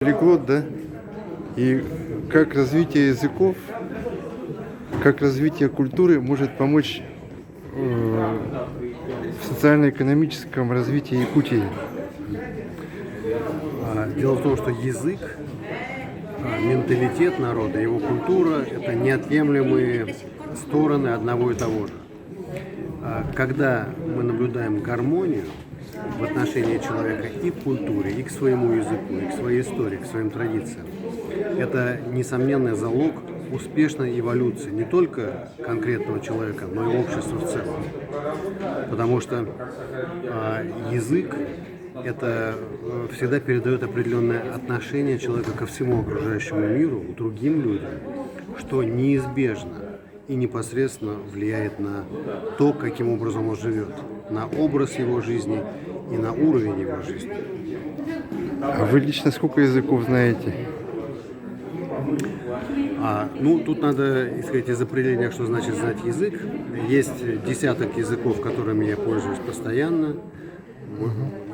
Полиглот, да? И как развитие языков, как развитие культуры может помочь в социально-экономическом развитии Якутии? Дело в том, что язык, менталитет народа, его культура – это неотъемлемые стороны одного и того же. Когда мы наблюдаем гармонию в отношении человека и к культуре, и к своему языку, и к своей истории, к своим традициям, это несомненный залог успешной эволюции не только конкретного человека, но и общества в целом. Потому что язык это всегда передает определенное отношение человека ко всему окружающему миру, к другим людям, что неизбежно и непосредственно влияет на то, каким образом он живет, на образ его жизни и на уровень его жизни. А вы лично сколько языков знаете? Тут надо исходить из определения, что значит знать язык. Есть десяток языков, которыми я пользуюсь постоянно.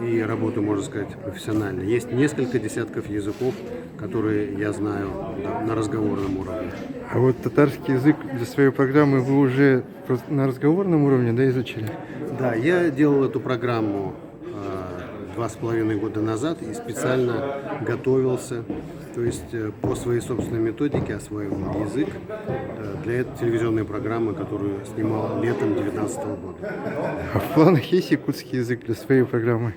И работаю, можно сказать, профессионально. Есть несколько десятков языков, которые я знаю на разговорном уровне. А вот татарский язык для своей программы вы уже на разговорном уровне, да, изучили? Да, я делал эту программу 2,5 года назад и специально готовился, то есть по своей собственной методике освоил язык для этой телевизионной программы, которую снимал летом 2019 года. А в планах есть якутский язык для своей программы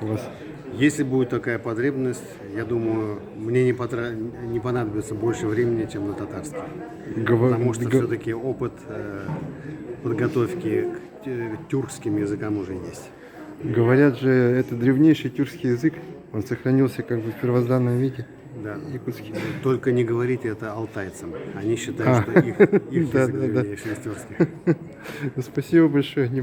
у вас? Если будет такая потребность, я думаю, мне не понадобится больше времени, чем на татарский. Потому что все-таки опыт подготовки к тюркским языкам уже есть. Говорят же, это древнейший тюркский язык, он сохранился как бы в первозданном виде. Да. Якутский. Только не говорите это алтайцам. Они считают, что их язык древнейший из тюркских. Спасибо большое.